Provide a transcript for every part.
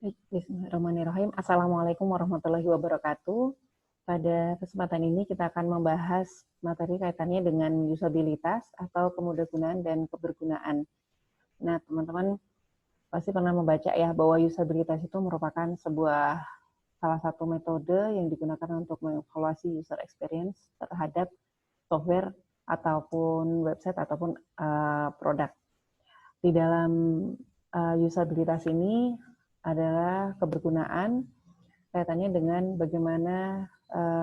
Bismillahirrahmanirrahim. Assalamualaikum warahmatullahi wabarakatuh. Pada kesempatan ini kita akan membahas materi kaitannya dengan usabilitas atau kemudahan dan kebergunaan. Nah, teman-teman pasti pernah membaca ya bahwa usabilitas itu merupakan salah satu metode yang digunakan untuk mengevaluasi user experience terhadap software ataupun website ataupun produk. Di dalam usabilitas ini adalah kebergunaan kaitannya dengan bagaimana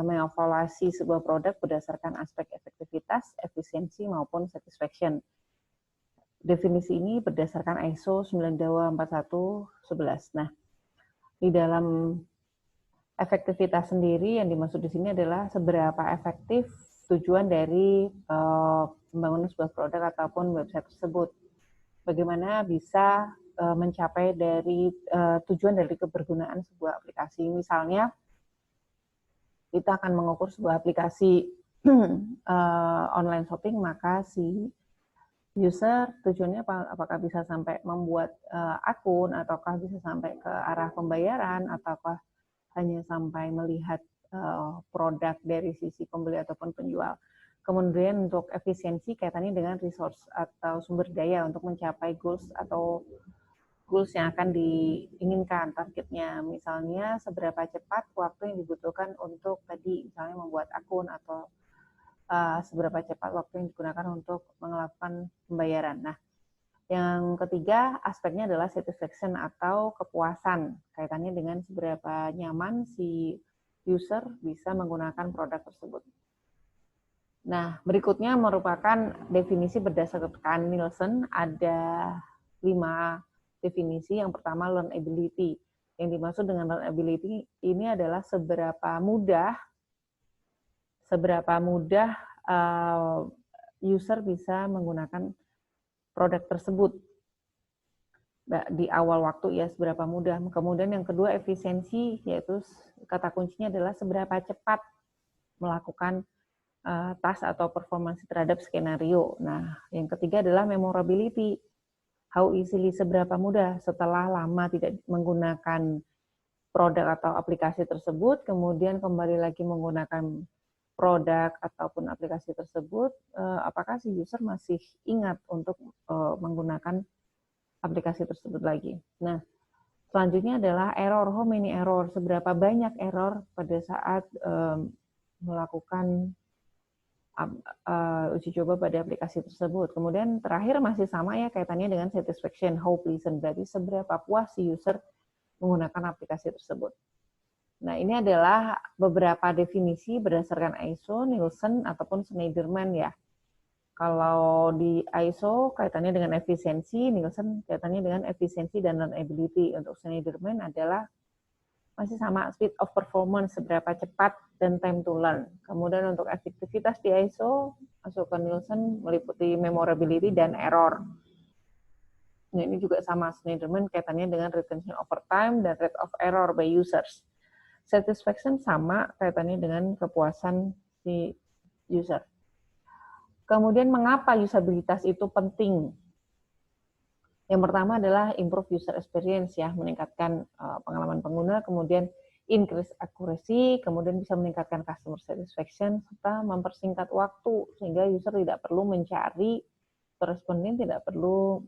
mengevaluasi sebuah produk berdasarkan aspek efektivitas, efisiensi maupun satisfaction. Definisi ini berdasarkan ISO 924111. Nah, di dalam efektivitas sendiri yang dimaksud di sini adalah seberapa efektif tujuan dari pembangunan sebuah produk ataupun website tersebut. Bagaimana bisa mencapai dari tujuan dari kebergunaan sebuah aplikasi. Misalnya, kita akan mengukur sebuah aplikasi online shopping, maka si user tujuannya apakah bisa sampai membuat akun, ataukah bisa sampai ke arah pembayaran, ataukah hanya sampai melihat produk dari sisi pembeli ataupun penjual. Kemudian untuk efisiensi kaitannya dengan resource atau sumber daya untuk mencapai goals yang akan diinginkan targetnya. Misalnya seberapa cepat waktu yang dibutuhkan untuk tadi misalnya membuat akun atau seberapa cepat waktu yang digunakan untuk melakukan pembayaran. Nah, yang ketiga aspeknya adalah satisfaction atau kepuasan kaitannya dengan seberapa nyaman si user bisa menggunakan produk tersebut. Nah, berikutnya merupakan definisi berdasarkan Nielsen. Ada 5 definisi. Yang pertama, learnability. Yang dimaksud dengan learnability ini adalah seberapa mudah user bisa menggunakan produk tersebut di awal waktu, ya, seberapa mudah. Kemudian yang kedua, efisiensi, yaitu kata kuncinya adalah seberapa cepat melakukan task atau performance terhadap skenario. Nah, yang ketiga adalah memorability. How easily, seberapa mudah setelah lama tidak menggunakan produk atau aplikasi tersebut, kemudian kembali lagi menggunakan produk ataupun aplikasi tersebut, apakah si user masih ingat untuk menggunakan aplikasi tersebut lagi. Nah, selanjutnya adalah error. How many error? Seberapa banyak error pada saat melakukan uji coba pada aplikasi tersebut. Kemudian terakhir masih sama ya kaitannya dengan satisfaction, how pleasant, berarti seberapa puas si user menggunakan aplikasi tersebut. Nah, ini adalah beberapa definisi berdasarkan ISO, Nielsen, ataupun Schneiderman ya. Kalau di ISO kaitannya dengan efisiensi, Nielsen kaitannya dengan efisiensi dan learnability. Untuk Schneiderman adalah masih sama, speed of performance, seberapa cepat, dan time to learn. Kemudian untuk efektivitas di ISO, masuk ke Nielsen meliputi memorability dan error. Nah, ini juga sama, Schneiderman kaitannya dengan retention over time dan rate of error by users. Satisfaction sama kaitannya dengan kepuasan si user. Kemudian mengapa usabilitas itu penting? Yang pertama adalah improve user experience ya, meningkatkan pengalaman pengguna, kemudian increase accuracy, kemudian bisa meningkatkan customer satisfaction, serta mempersingkat waktu sehingga user tidak perlu mencari, responden tidak perlu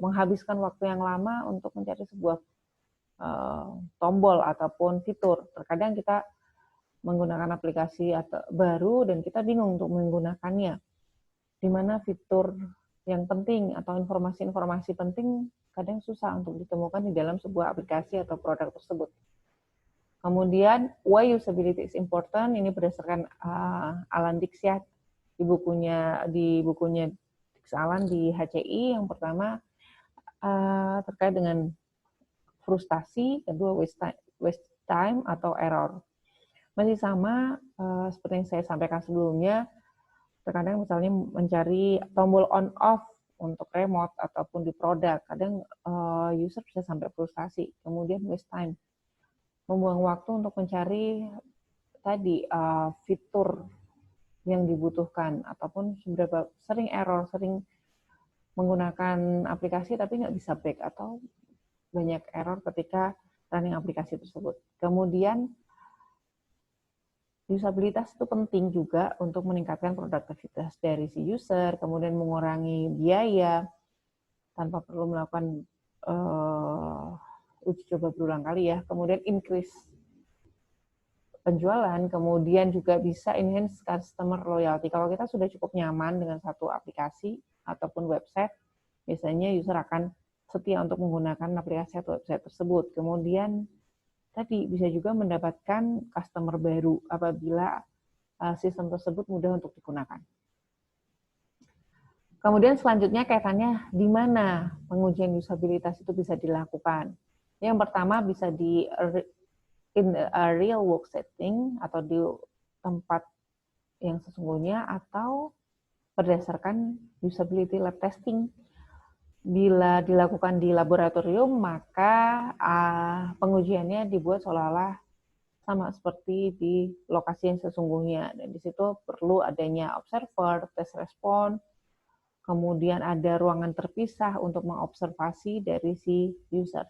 menghabiskan waktu yang lama untuk mencari sebuah tombol ataupun fitur. Terkadang kita menggunakan aplikasi baru dan kita bingung untuk menggunakannya. Di mana fitur yang penting atau informasi-informasi penting kadang susah untuk ditemukan di dalam sebuah aplikasi atau produk tersebut. Kemudian, why usability is important, ini berdasarkan Alan Dix ya, di bukunya Dix Alan di HCI. Yang pertama terkait dengan frustasi, kedua waste time atau error. Masih sama seperti yang saya sampaikan sebelumnya, terkadang misalnya mencari tombol on off untuk remote ataupun di produk, kadang user bisa sampai frustasi. Kemudian waste time, membuang waktu untuk mencari tadi fitur yang dibutuhkan, ataupun seberapa sering error, sering menggunakan aplikasi tapi nggak bisa back, atau banyak error ketika running aplikasi tersebut. Kemudian usabilitas itu penting juga untuk meningkatkan produktivitas dari si user, kemudian mengurangi biaya tanpa perlu melakukan uji coba berulang kali ya. Kemudian increase penjualan, kemudian juga bisa enhance customer loyalty. Kalau kita sudah cukup nyaman dengan satu aplikasi ataupun website, biasanya user akan setia untuk menggunakan aplikasi atau website tersebut. Kemudian tadi bisa juga mendapatkan customer baru apabila sistem tersebut mudah untuk digunakan. Kemudian selanjutnya kaitannya di mana pengujian usabilitas itu bisa dilakukan. Yang pertama bisa di in a real work setting atau di tempat yang sesungguhnya atau berdasarkan usability lab testing. Bila dilakukan di laboratorium, maka pengujiannya dibuat seolah-olah sama seperti di lokasi yang sesungguhnya. Dan di situ perlu adanya observer, test respon, kemudian ada ruangan terpisah untuk mengobservasi dari si user.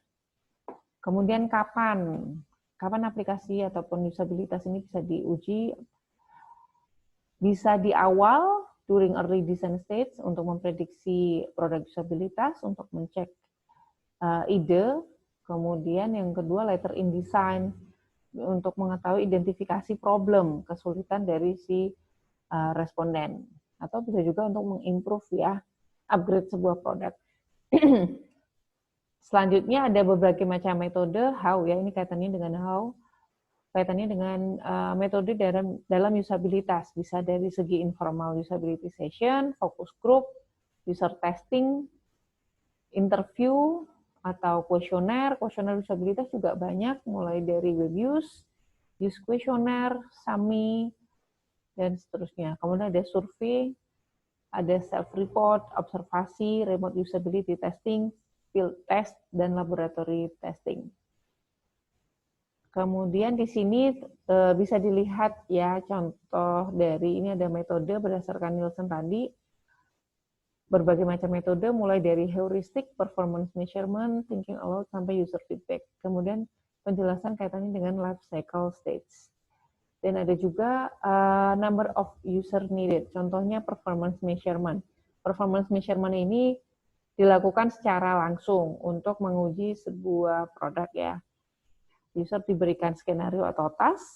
Kemudian kapan aplikasi ataupun usabilitas ini bisa diuji? Bisa di awal, during early design stage, untuk memprediksi produk usabilitas, untuk mencek ide. Kemudian yang kedua, later in design, untuk mengetahui identifikasi problem, kesulitan dari si responden. Atau bisa juga untuk mengimprove ya, upgrade sebuah produk. Selanjutnya ada berbagai macam metode, how ya, ini kaitannya dengan how, kaitannya dengan metode dalam usabilitas, bisa dari segi informal usability session, focus group, user testing, interview, atau kuesioner usabilitas juga banyak, mulai dari web use questionnaire, SAMI, dan seterusnya. Kemudian ada survei, ada self-report, observasi, remote usability testing, field test, dan laboratory testing. Kemudian di sini bisa dilihat ya contoh dari ini ada metode berdasarkan Nielsen tadi, berbagai macam metode mulai dari heuristic, performance measurement, thinking aloud, sampai user feedback. Kemudian penjelasan kaitannya dengan life cycle stage. Dan ada juga number of user needed, contohnya performance measurement. Performance measurement ini dilakukan secara langsung untuk menguji sebuah produk ya. User diberikan skenario atau task,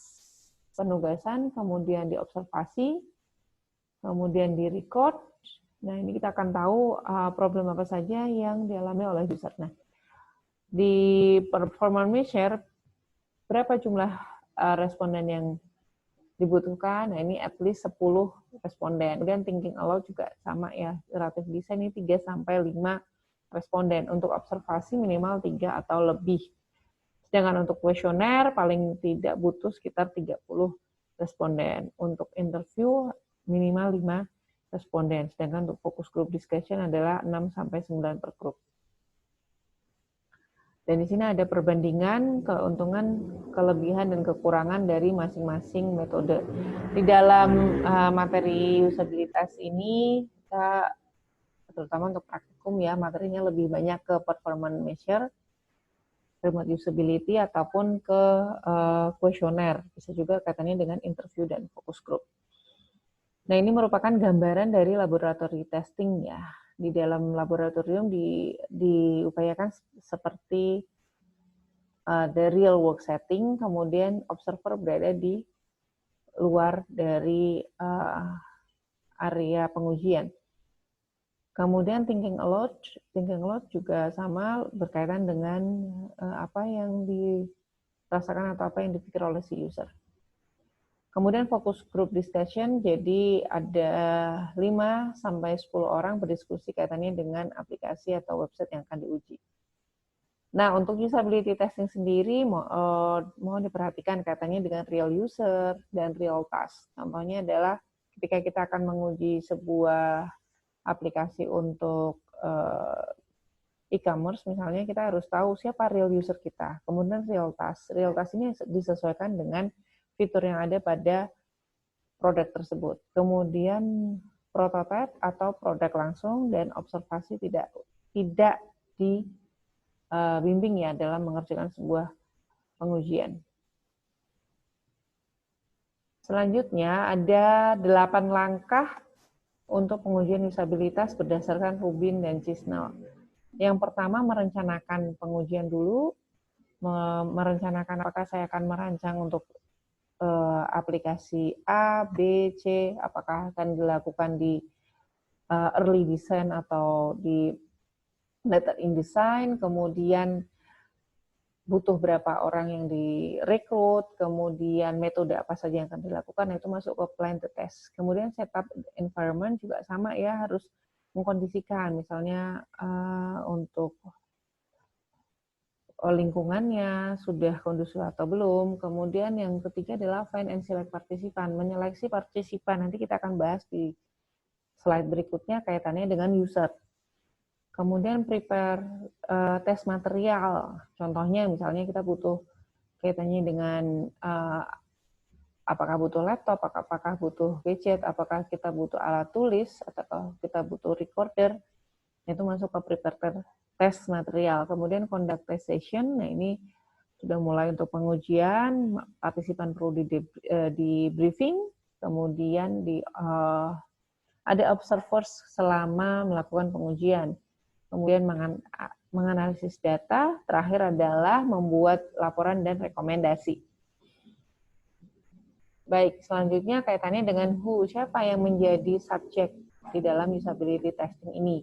penugasan, kemudian diobservasi, kemudian di-record. Nah, ini kita akan tahu problem apa saja yang dialami oleh user. Nah, di performance measure, berapa jumlah responden yang dibutuhkan? Nah, ini at least 10 responden. Kemudian thinking aloud juga sama ya, relative design ini 3-5 responden. Untuk observasi minimal 3 atau lebih. Sedangkan untuk kuesioner paling tidak butuh sekitar 30 responden. Untuk interview minimal 5 responden. Sedangkan untuk focus group discussion adalah 6-9 per grup. Dan di sini ada perbandingan keuntungan, kelebihan, dan kekurangan dari masing-masing metode. Di dalam materi usabilitas ini, kita terutama untuk praktikum ya, materinya lebih banyak ke performance measure, remote usability, ataupun ke kuesioner. Bisa juga katanya dengan interview dan focus group. Nah, ini merupakan gambaran dari laboratory testing ya. Di dalam laboratorium diupayakan seperti the real work setting, kemudian observer berada di luar dari area pengujian. Kemudian thinking aloud juga sama berkaitan dengan apa yang dirasakan atau apa yang dipikir oleh si user. Kemudian fokus group discussion, jadi ada 5-10 orang berdiskusi kaitannya dengan aplikasi atau website yang akan diuji. Nah, untuk usability testing sendiri mohon diperhatikan kaitannya dengan real user dan real task. Contohnya adalah ketika kita akan menguji sebuah aplikasi untuk e-commerce, misalnya kita harus tahu siapa real user kita. Kemudian real task. Real task ini disesuaikan dengan fitur yang ada pada produk tersebut. Kemudian prototype atau produk langsung, dan observasi tidak bimbing ya dalam mengerjakan sebuah pengujian. Selanjutnya ada 8 langkah untuk pengujian usabilitas berdasarkan Rubin dan Chisnell. Yang pertama, merencanakan pengujian dulu, merencanakan apakah saya akan merancang untuk aplikasi A, B, C, apakah akan dilakukan di early design atau di later in design, kemudian butuh berapa orang yang direkrut, kemudian metode apa saja yang akan dilakukan, itu masuk ke plan to test. Kemudian setup environment juga sama ya, harus mengkondisikan, misalnya untuk lingkungannya sudah kondusif atau belum. Kemudian yang ketiga adalah find and select partisipan, menyeleksi partisipan. Nanti kita akan bahas di slide berikutnya kaitannya dengan user. Kemudian prepare tes material. Contohnya misalnya kita butuh kaitannya dengan apakah butuh laptop, apakah butuh gadget, apakah kita butuh alat tulis, atau kita butuh recorder. Itu masuk ke prepare tes material. Kemudian conduct test session. Nah ini sudah mulai untuk pengujian, partisipan perlu di briefing, kemudian ada observers selama melakukan pengujian. Kemudian menganalisis data, terakhir adalah membuat laporan dan rekomendasi. Baik, selanjutnya kaitannya dengan who, siapa yang menjadi subjek di dalam usability testing ini.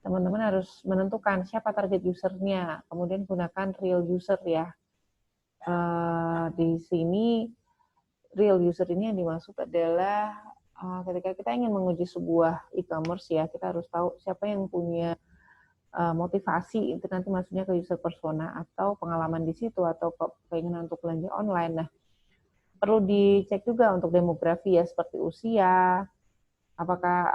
Teman-teman harus menentukan siapa target usernya, kemudian gunakan real user ya. Di sini, real user ini yang dimaksud adalah ketika kita ingin menguji sebuah e-commerce ya, kita harus tahu siapa yang punya motivasi, itu nanti maksudnya ke user persona atau pengalaman di situ atau keinginan untuk belanja online. Nah, perlu dicek juga untuk demografi ya, seperti usia, apakah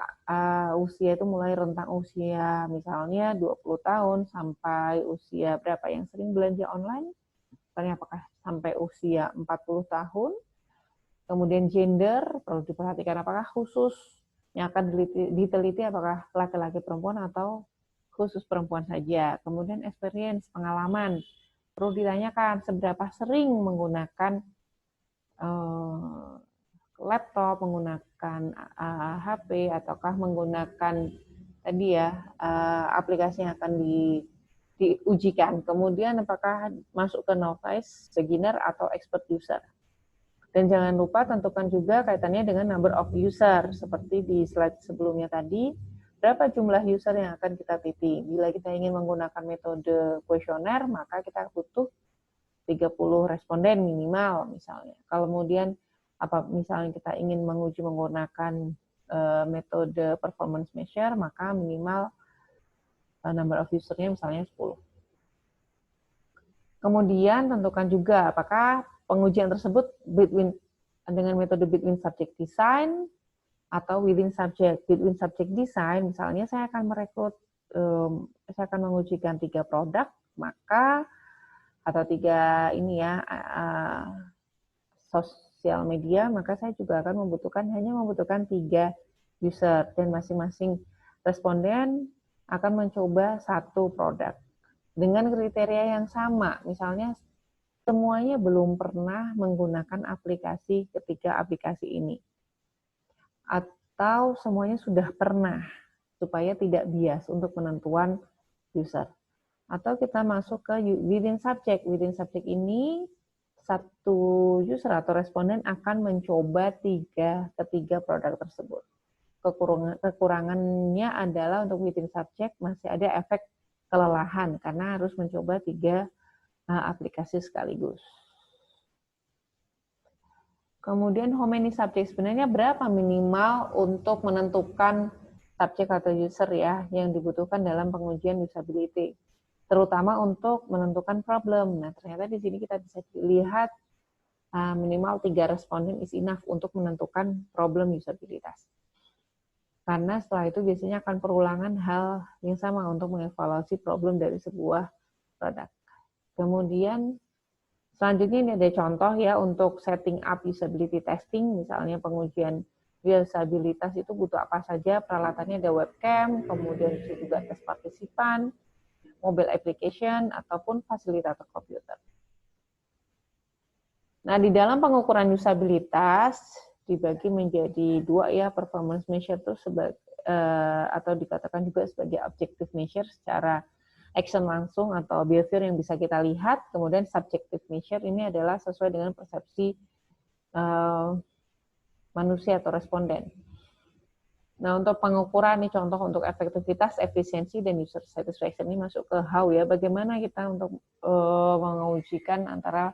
usia itu mulai rentang usia misalnya 20 tahun sampai usia berapa yang sering belanja online, misalnya apakah sampai usia 40 tahun. Kemudian gender, perlu diperhatikan apakah khusus yang akan diteliti apakah laki-laki perempuan atau khusus perempuan saja. Kemudian experience, pengalaman, perlu ditanyakan seberapa sering menggunakan laptop, menggunakan HP, ataukah menggunakan tadi ya aplikasi yang akan diujikan. Kemudian apakah masuk ke novice, beginner, atau expert user. Dan jangan lupa tentukan juga kaitannya dengan number of user, seperti di slide sebelumnya tadi, berapa jumlah user yang akan kita teliti. Bila kita ingin menggunakan metode kuesioner, maka kita butuh 30 responden minimal misalnya. Kalau kemudian misalnya kita ingin menguji menggunakan metode performance measure, maka minimal number of usernya misalnya 10. Kemudian tentukan juga apakah pengujian tersebut dengan metode between subject design atau within subject. Between subject design, misalnya saya akan merekrut, saya akan mengujikan 3 produk, maka atau 3 sosial media, maka saya juga akan hanya membutuhkan 3 user dan masing-masing responden akan mencoba 1 produk dengan kriteria yang sama. Misalnya semuanya belum pernah menggunakan ketiga aplikasi ini. Atau semuanya sudah pernah, supaya tidak bias untuk penentuan user. Atau kita masuk ke within subject. Within subject ini, 1 user atau responden akan mencoba ketiga produk tersebut. Kekurangannya adalah untuk within subject masih ada efek kelelahan, karena harus mencoba 3 aplikasi sekaligus. Kemudian how many subject, sebenarnya berapa minimal untuk menentukan subjek atau user ya yang dibutuhkan dalam pengujian usability, terutama untuk menentukan problem. Nah, ternyata di sini kita bisa lihat minimal 3 responden is enough untuk menentukan problem usabilitas. Karena setelah itu biasanya akan perulangan hal yang sama untuk mengevaluasi problem dari sebuah produk. Kemudian selanjutnya ini ada contoh ya untuk setting up usability testing, misalnya pengujian usabilitas itu butuh apa saja, peralatannya ada webcam, kemudian juga tes partisipan, mobile application, ataupun fasilitator komputer. Nah, di dalam pengukuran usabilitas dibagi menjadi dua ya, performance measure itu sebagai atau dikatakan juga sebagai objective measure secara action langsung atau behavior yang bisa kita lihat, kemudian subjective measure ini adalah sesuai dengan persepsi manusia atau responden. Nah, untuk pengukuran nih contoh untuk efektivitas, efisiensi, dan user satisfaction ini masuk ke how ya, bagaimana kita untuk mengujikan antara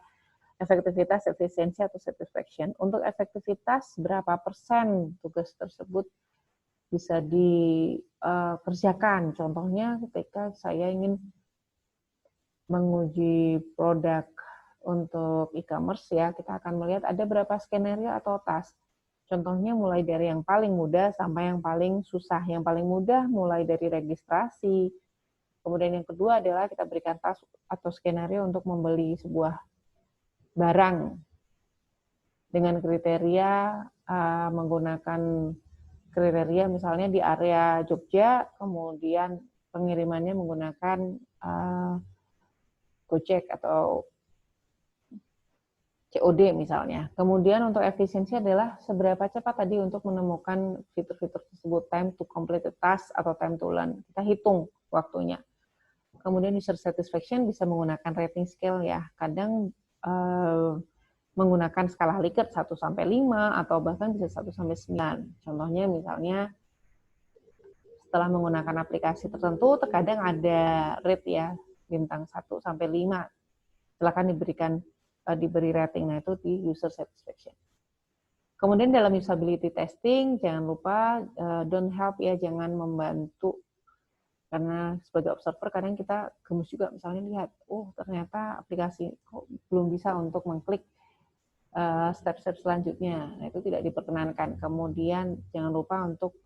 efektivitas, efisiensi, atau satisfaction. Untuk efektivitas, berapa persen tugas tersebut bisa dikerjakan. Contohnya ketika saya ingin menguji produk untuk e-commerce ya, kita akan melihat ada berapa skenario atau task. Contohnya mulai dari yang paling mudah sampai yang paling susah. Yang paling mudah mulai dari registrasi. Kemudian yang kedua adalah kita berikan task atau skenario untuk membeli sebuah barang dengan kriteria menggunakan kriteria misalnya di area Jogja, kemudian pengirimannya menggunakan Gojek atau COD misalnya. Kemudian untuk efisiensi adalah seberapa cepat tadi untuk menemukan fitur-fitur tersebut, time to complete the task atau time to learn. Kita hitung waktunya. Kemudian user satisfaction bisa menggunakan rating scale ya. Kadang menggunakan skala Likert 1 sampai 5 atau bahkan bisa 1 sampai 9. Contohnya misalnya setelah menggunakan aplikasi tertentu terkadang ada rate ya, bintang 1 sampai 5. Silakan diberi rating, nah itu di user satisfaction. Kemudian dalam usability testing, jangan lupa don't help ya, jangan membantu. Karena sebagai observer kadang kita gemes juga, misalnya lihat, oh ternyata aplikasi kok belum bisa untuk mengklik step-step selanjutnya. Nah itu tidak diperkenankan. Kemudian jangan lupa untuk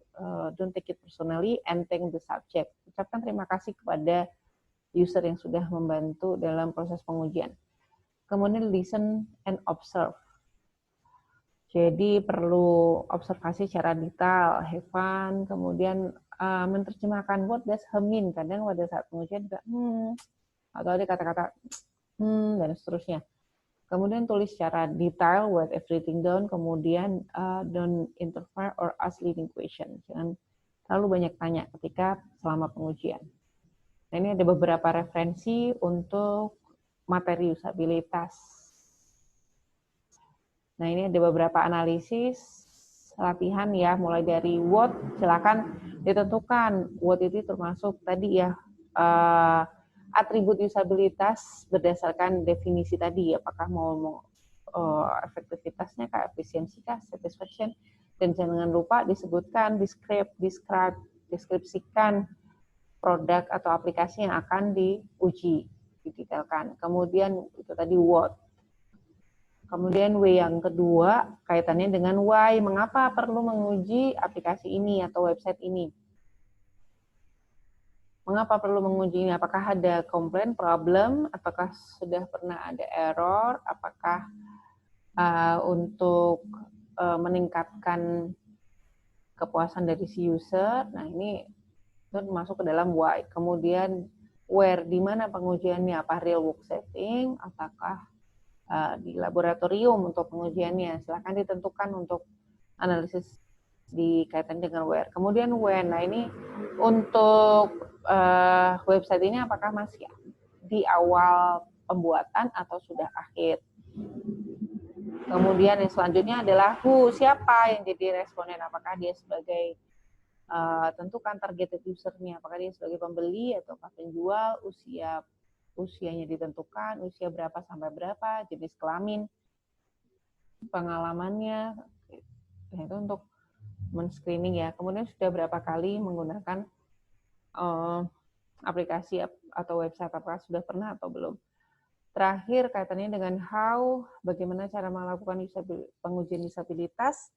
don't take it personally and thank the subject. Ucapkan terima kasih kepada user yang sudah membantu dalam proses pengujian. Kemudian listen and observe. Jadi perlu observasi secara detail, have fun, kemudian menerjemahkan what does he mean. Kadang pada saat pengujian juga atau ada kata-kata dan seterusnya. Kemudian tulis secara detail, write everything down, kemudian don't interfere or ask leading question. Jangan terlalu banyak tanya ketika selama pengujian. Nah, ini ada beberapa referensi untuk materi usabilitas. Nah, ini ada beberapa analisis latihan ya, mulai dari what, silakan ditentukan. What itu termasuk tadi ya, atribut usabilitas berdasarkan definisi tadi, apakah mau efektivitasnya, efisiensi, satisfaction, dan jangan lupa disebutkan, deskripsikan produk atau aplikasi yang akan diuji, didetailkan. Kemudian itu tadi what. Kemudian W yang kedua kaitannya dengan why, mengapa perlu menguji aplikasi ini atau website ini. Mengapa perlu menguji ini? Apakah ada komplain, problem, apakah sudah pernah ada error, apakah untuk meningkatkan kepuasan dari si user. Nah, ini itu masuk ke dalam why. Kemudian where, di mana pengujiannya, apa real work setting, apakah di laboratorium untuk pengujiannya. Silakan ditentukan untuk analisis dikaitan dengan where. Kemudian when. Nah, ini untuk website ini apakah masih di awal pembuatan atau sudah akhir. Kemudian yang selanjutnya adalah who, siapa yang jadi responden, apakah dia sebagai tentukan targeted usernya, apakah dia sebagai pembeli atau penjual, usianya ditentukan, usia berapa sampai berapa, jenis kelamin, pengalamannya, nah, itu untuk men-screening ya. Kemudian sudah berapa kali menggunakan aplikasi atau website, apakah sudah pernah atau belum. Terakhir kaitannya dengan how, bagaimana cara melakukan pengujian usabilitas.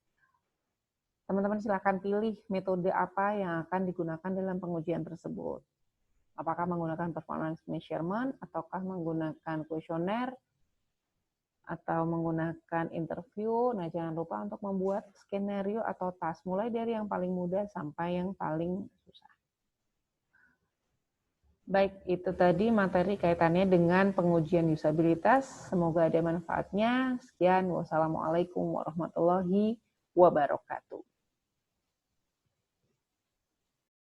Teman-teman silakan pilih metode apa yang akan digunakan dalam pengujian tersebut. Apakah menggunakan performance measurement, ataukah menggunakan kuesioner, atau menggunakan interview. Nah, jangan lupa untuk membuat skenario atau task, mulai dari yang paling mudah sampai yang paling susah. Baik, itu tadi materi kaitannya dengan pengujian usabilitas. Semoga ada manfaatnya. Sekian, wassalamualaikum warahmatullahi wabarakatuh.